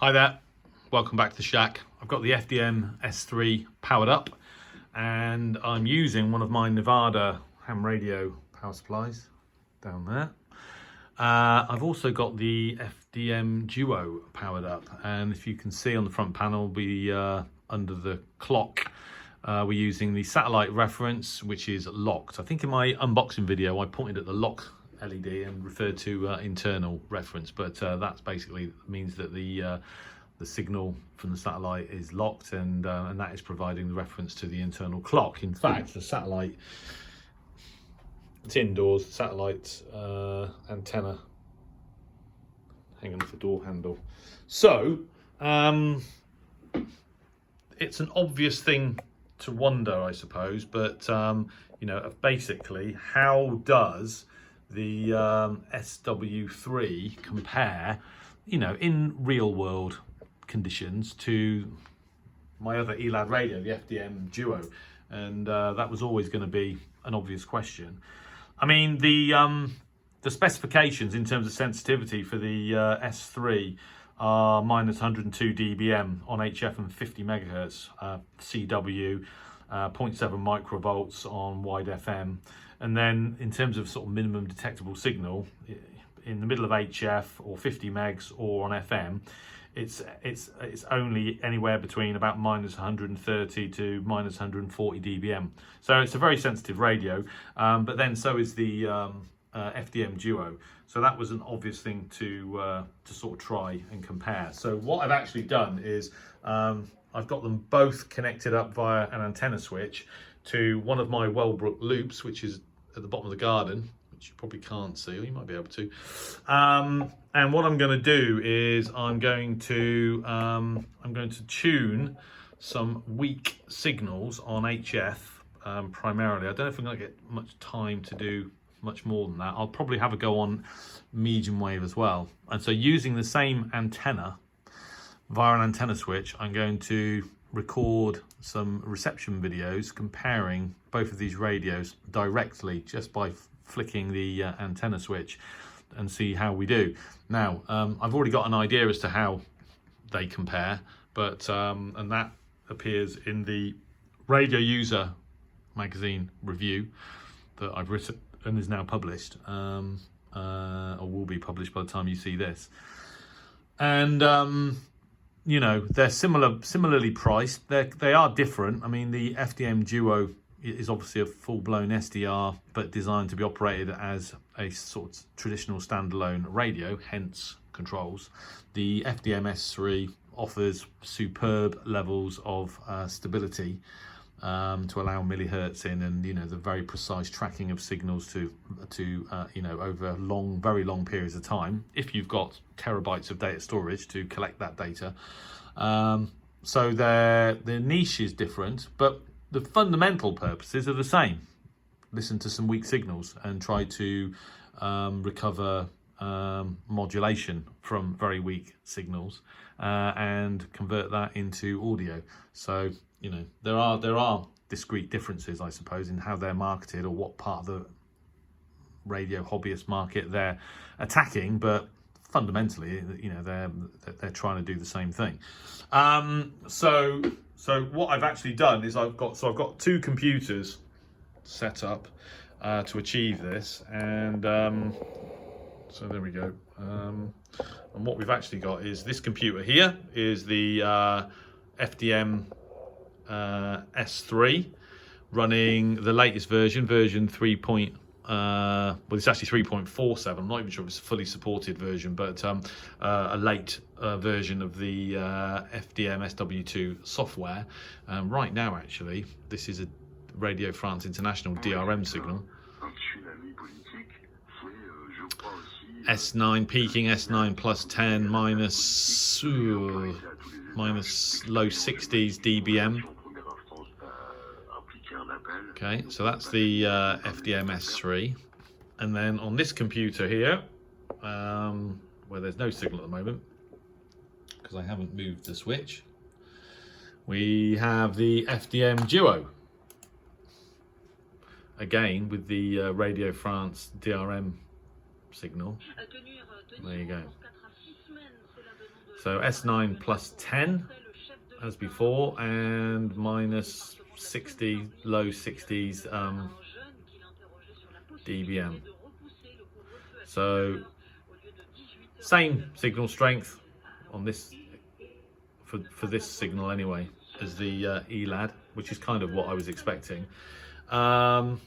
Hi there, welcome back to the shack. I've got the FDM S3 Powered Up and I'm using one of my Nevada ham radio power supplies down there. I've also got the FDM DUO Powered Up, and if you can see on the front panel, under the clock, we're using the satellite reference, which is locked. I think in my unboxing video I pointed at the lock LED and referred to internal reference, but that's basically means that the signal from the satellite is locked, and that is providing the reference to the internal clock. In fact, the satellite, it's indoors, the satellite antenna hanging off the door handle. So it's an obvious thing to wonder, I suppose, but you know, basically, how does the SW3 compare, you know, in real world conditions to my other Elad radio, the FDM DUO? And that was always going to be an obvious question. I mean, the specifications in terms of sensitivity for the S3 are minus 102 dBm on HF and 50 megahertz CW, 0.7 microvolts on wide FM. And then in terms of sort of minimum detectable signal, in the middle of HF or 50 megs or on FM, it's only anywhere between about minus 130 to minus 140 dBm. So it's a very sensitive radio, but then so is the FDM DUO. So that was an obvious thing to sort of try and compare. So what I've actually done is I've got them both connected up via an antenna switch to one of my Wellbrook loops, which is at the bottom of the garden, which you probably can't see, or you might be able to. And what I'm going to do is I'm going to tune some weak signals on HF primarily. I don't know if I'm going to get much time to do much more than that. I'll probably have a go on medium wave as well. And so using the same antenna via an antenna switch, I'm going to record some reception videos comparing both of these radios directly just by flicking the antenna switch, and see how we do. Now, I've already got an idea as to how they compare, but and that appears in the Radio User magazine review that I've written and is now published, or will be published by the time you see this. And you know, they're similarly priced. They are different. I mean, the FDM DUO is obviously a full-blown SDR, but designed to be operated as a sort of traditional standalone radio, hence controls. The FDM S3 offers superb levels of stability to allow millihertz in, and you know, the very precise tracking of signals to you know, over very long periods of time, if you've got terabytes of data storage to collect that data. So their niche is different, but the fundamental purposes are the same. Listen to some weak signals and try to recover modulation from very weak signals and convert that into audio. So you know, there are discrete differences, I suppose, in how they're marketed or what part of the radio hobbyist market they're attacking, but fundamentally, you know, they're trying to do the same thing. So what I've actually done is I've got two computers set up to achieve this, and so there we go. And what we've actually got is this computer here is the FDM S3 running the latest version 3. Well, it's actually 3.47. I'm not even sure if it's a fully supported version, but a late version of the FDM SW2 software. Right now, actually, this is a Radio France International DRM signal. S9 peaking, S9 plus 10, minus low 60s dBm. Okay, so that's the FDM S3. And then on this computer here, where there's no signal at the moment, because I haven't moved the switch, we have the FDM DUO. Again, with the Radio France DRM signal. There you go. So S9 plus 10 as before, and minus 60, low 60s dBm. So same signal strength on this for this signal anyway as the Elad, which is kind of what I was expecting. And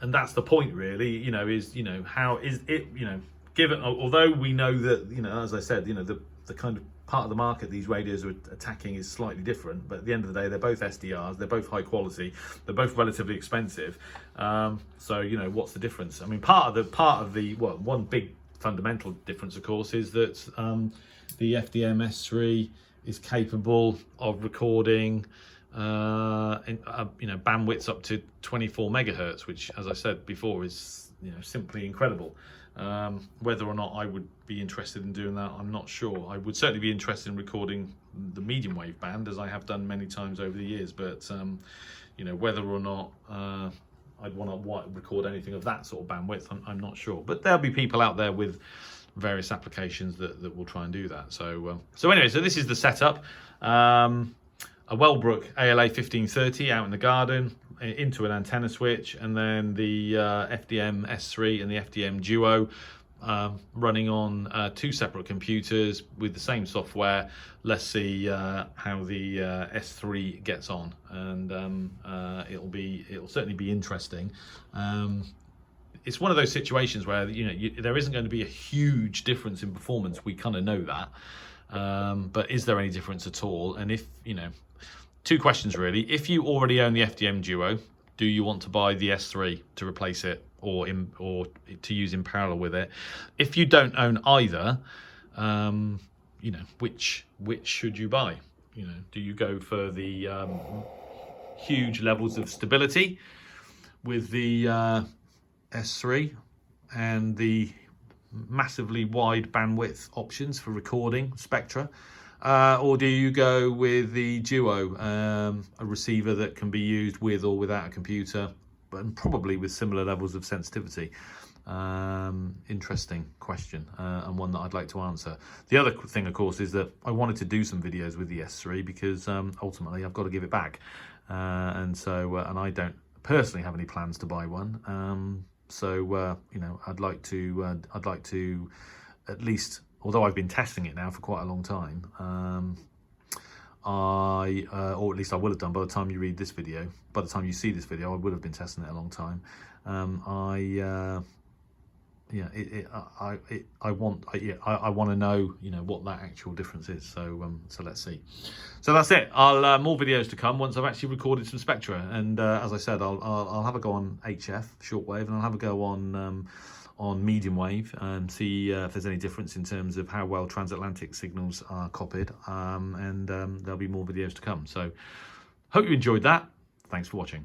that's the point really, you know, is, you know, how is it, you know, given, although we know that, you know, as I said, you know, the kind of part of the market these radios are attacking is slightly different, but at the end of the day, they're both SDRs, they're both high quality, they're both relatively expensive. So, you know, what's the difference? I mean, part of the well, one big fundamental difference, of course, is that the FDM S3 is capable of recording you know, bandwidths up to 24 megahertz, which, as I said before, is, you know, simply incredible. Whether or not I would be interested in doing that, I'm not sure. I would certainly be interested in recording the medium wave band, as I have done many times over the years, but you know, whether or not I'd want to record anything of that sort of bandwidth, I'm not sure. But there'll be people out there with various applications that will try and do that. So anyway, so this is the setup. A Wellbrook ALA 1530 out in the garden, into an antenna switch, and then the FDM S3 and the FDM DUO running on two separate computers with the same software. Let's see how the S3 gets on, and it'll certainly be interesting. It's one of those situations where, you know, there isn't going to be a huge difference in performance. We kind of know that, but is there any difference at all? And if, you know, two questions really. If you already own the FDM DUO, do you want to buy the S3 to replace it, or to use in parallel with it? If you don't own either, you know, which should you buy? You know, do you go for the huge levels of stability with the S3 and the massively wide bandwidth options for recording spectra? Or do you go with the Duo, a receiver that can be used with or without a computer, but probably with similar levels of sensitivity? Interesting question, and one that I'd like to answer. The other thing, of course, is that I wanted to do some videos with the S3 because ultimately I've got to give it back, and I don't personally have any plans to buy one. You know, I'd like to at least, although I've been testing it now for quite a long time, or at least I will have done by the time you read this video. By the time you see this video, I would have been testing it a long time. I want to know, you know, what that actual difference is. So let's see. So that's it. I'll more videos to come once I've actually recorded some spectra. And as I said, I'll have a go on HF shortwave, and I'll have a go on medium wave and see if there's any difference in terms of how well transatlantic signals are copied. And there'll be more videos to come. So hope you enjoyed that. Thanks for watching.